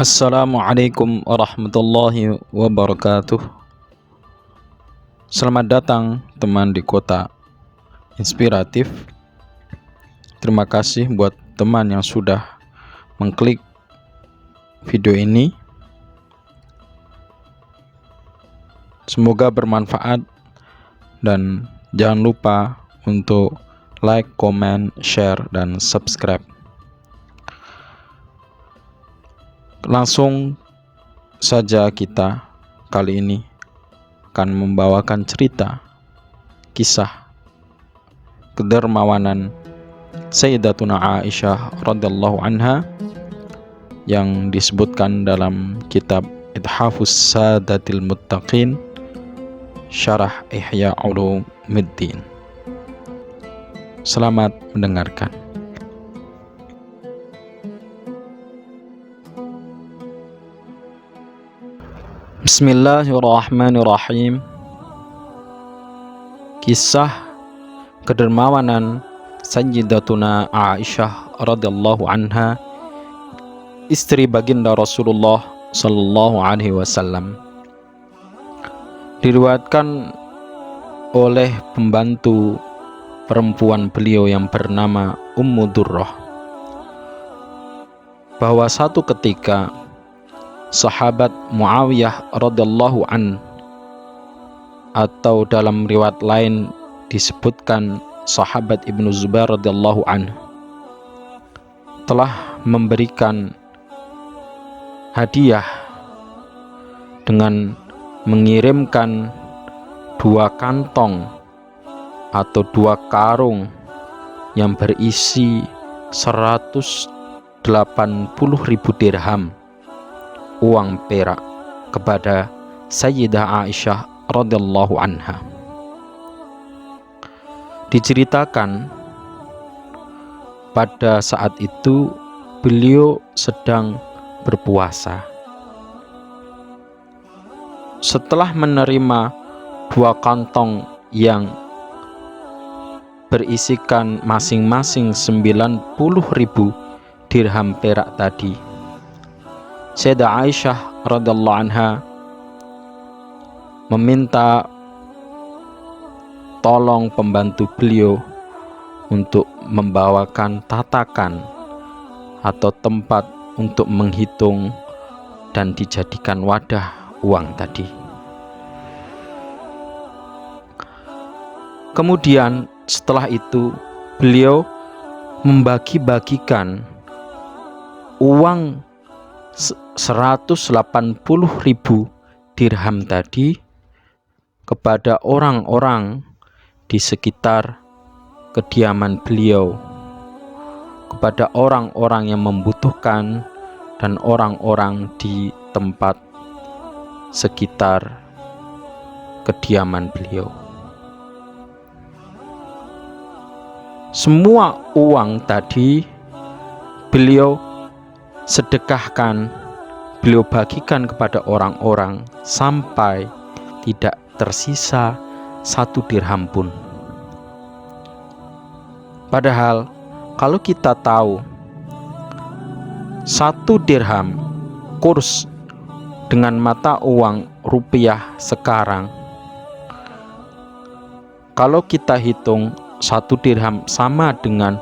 Assalamualaikum warahmatullahi wabarakatuh. Selamat datang teman di kota inspiratif. Terima kasih buat teman yang sudah mengklik video ini. Semoga bermanfaat dan jangan lupa untuk like, comment, share, dan subscribe. Langsung saja kita kali ini akan membawakan cerita kisah kedermawanan Sayyidatuna Aisyah radhiyallahu anha yang disebutkan dalam kitab Ithafus Sadatil Muttaqin Syarah Ihya Ulumuddin. Selamat mendengarkan. Bismillahirrahmanirrahim. Kisah kedermawanan Sayyidatuna Aisyah radhiyallahu anha, istri baginda Rasulullah sallallahu alaihi wasallam. Diriwayatkan oleh pembantu perempuan beliau yang bernama Ummu Durrah bahwa satu ketika sahabat Muawiyah radhiyallahu an, atau dalam riwayat lain disebutkan sahabat Ibnu Zubair radhiyallahu an, telah memberikan hadiah dengan mengirimkan 2 kantong atau 2 karung yang berisi 180.000 dirham uang perak kepada Sayyidah Aisyah radhiyallahu anha. Diceritakan pada saat itu beliau sedang berpuasa. Setelah menerima 2 kantong yang berisikan masing-masing 90.000 dirham perak tadi, Sayyidah Aisyah radhiyallahu anha meminta tolong pembantu beliau untuk membawakan tatakan atau tempat untuk menghitung dan dijadikan wadah uang tadi. Kemudian setelah itu beliau membagi-bagikan uang 180.000 dirham tadi kepada orang-orang di sekitar kediaman beliau, kepada orang-orang yang membutuhkan dan orang-orang di tempat sekitar kediaman beliau. Semua uang tadi beliau sedekahkan, beliau bagikan kepada orang-orang sampai tidak tersisa 1 dirham pun. Padahal kalau kita tahu 1 dirham kurs dengan mata uang rupiah sekarang, kalau kita hitung 1 dirham sama dengan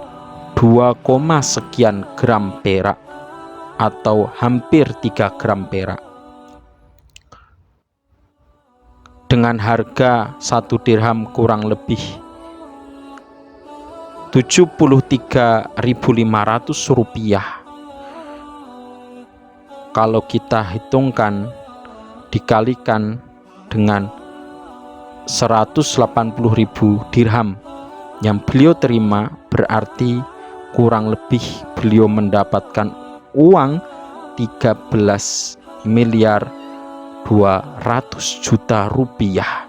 2, sekian gram perak atau hampir 3 gram perak. Dengan harga 1 dirham kurang lebih 73.500 rupiah. Kalau kita hitungkan dikalikan dengan 180.000 dirham yang beliau terima, berarti kurang lebih beliau mendapatkan uang 13 miliar 200 juta rupiah.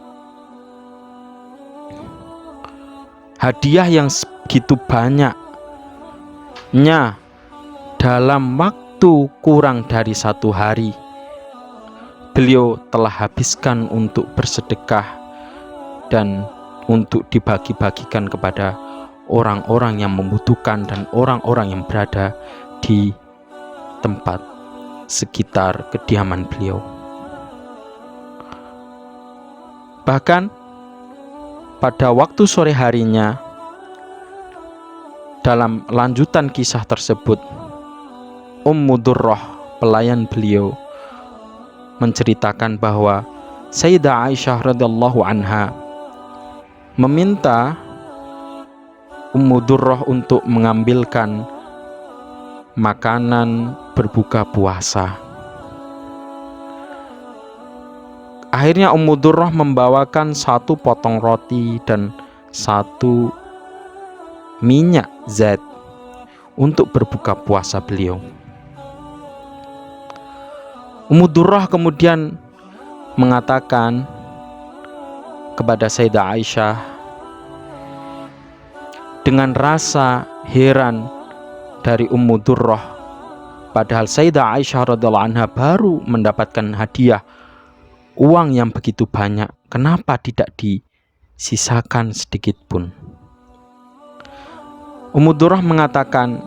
Hadiah yang begitu banyaknya dalam waktu kurang dari 1 hari beliau telah habiskan untuk bersedekah dan untuk dibagi-bagikan kepada orang-orang yang membutuhkan dan orang-orang yang berada di tempat sekitar kediaman beliau. Bahkan pada waktu sore harinya, dalam lanjutan kisah tersebut, Ummu Durrah, pelayan beliau, menceritakan bahwa Sayyidah Aisyah radhiyallahu anha meminta Ummu Durrah untuk mengambilkan makanan berbuka puasa. Akhirnya Ummu Durrah membawakan 1 potong roti dan 1 minyak zait untuk berbuka puasa beliau. Ummu Durrah kemudian mengatakan kepada Sayyidah Aisyah dengan rasa heran dari Ummu Durrah, padahal Sayyidah Aisyah radhiyallahu anha baru mendapatkan hadiah uang yang begitu banyak, kenapa tidak disisakan sedikit pun? Ummu Durrah mengatakan,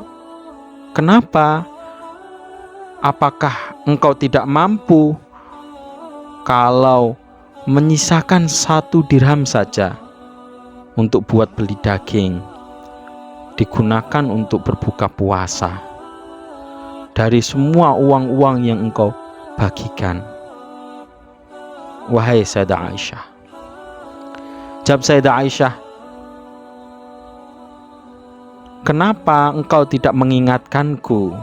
kenapa? Apakah engkau tidak mampu kalau menyisakan 1 dirham saja untuk buat beli daging, digunakan untuk berbuka puasa dari semua uang-uang yang engkau bagikan? Wahai Sayyidah Aisyah. Jawab Sayyidah Aisyah, kenapa engkau tidak mengingatkanku?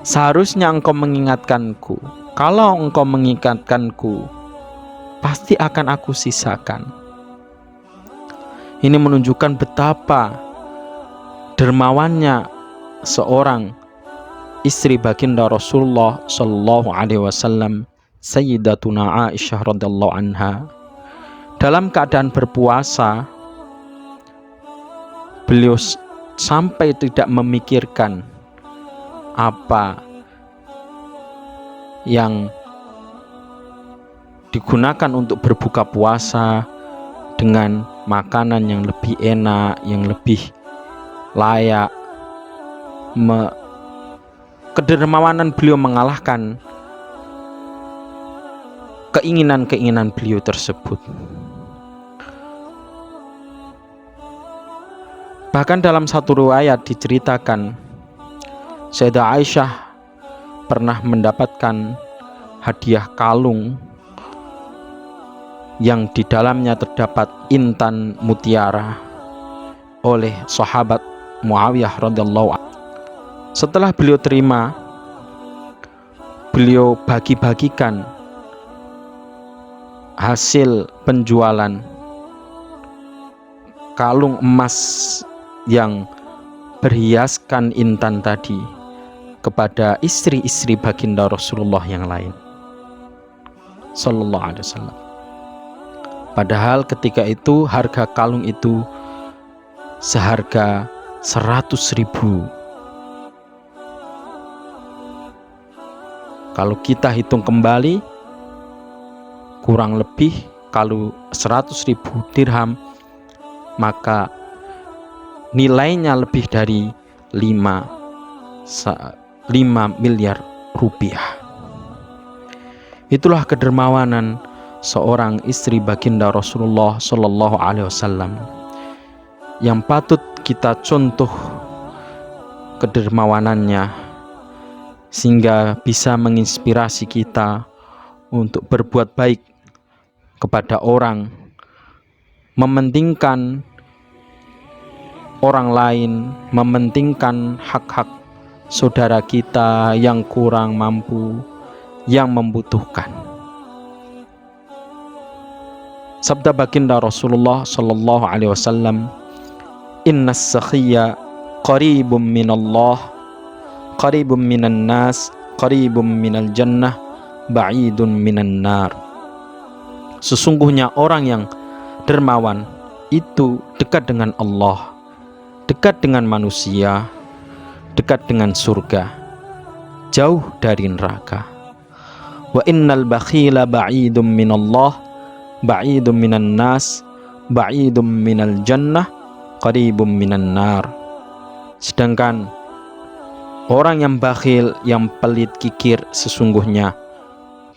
Seharusnya engkau mengingatkanku. Kalau engkau mengingatkanku, pasti akan aku sisakan. Ini menunjukkan betapa dermawannya seorang istri baginda Rasulullah Shallallahu Alaihi Wasallam, Sayyidatuna Aisyah radhiyallahu anha. Dalam keadaan berpuasa, beliau sampai tidak memikirkan apa yang digunakan untuk berbuka puasa dengan makanan yang lebih enak, yang lebih layak. Kedermawanan beliau mengalahkan keinginan-keinginan beliau tersebut. Bahkan dalam satu riwayat diceritakan, Sayyidah Aisyah pernah mendapatkan hadiah kalung yang di dalamnya terdapat intan mutiara oleh sahabat Muawiyah radhiyallahu anhu. Setelah beliau terima, beliau bagi-bagikan hasil penjualan kalung emas yang berhiaskan intan tadi kepada istri-istri baginda Rasulullah yang lain Sallallahu Alaihi Wasallam. Padahal ketika itu harga kalung itu seharga 100.000. Kalau kita hitung kembali, kurang lebih kalau 100.000 dirham, maka nilainya lebih dari 5 miliar rupiah. Itulah kedermawanan seorang istri baginda Rasulullah Shallallahu Alaihi Wasallam yang patut kita contoh kedermawanannya, sehingga bisa menginspirasi kita untuk berbuat baik kepada orang, mementingkan orang lain, mementingkan hak-hak saudara kita yang kurang mampu, yang membutuhkan. Sabda baginda Rasulullah Sallallahu Alaihi Wasallam, Innas sakhiyya qaribum minallah, qaribum minan nas, qaribum minal jannah, ba'idun minan nar. Sesungguhnya orang yang dermawan itu dekat dengan Allah, dekat dengan manusia, dekat dengan surga, jauh dari neraka. Wa innal bakhila ba'idum minallah, ba'idum minan nas, ba'idum minal jannah, qaribum minan nar. Sedangkan Orang yang bakhil, yang pelit kikir, sesungguhnya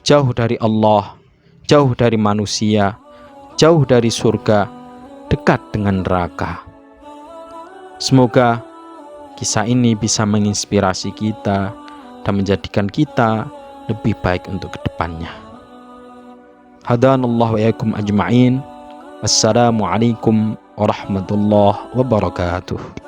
jauh dari Allah, jauh dari manusia, jauh dari surga, dekat dengan neraka. Semoga kisah ini bisa menginspirasi kita dan menjadikan kita lebih baik untuk kedepannya. Hadanallahu wa iyyakum ajma'in. Wassalamualaikum warahmatullahi wabarakatuh.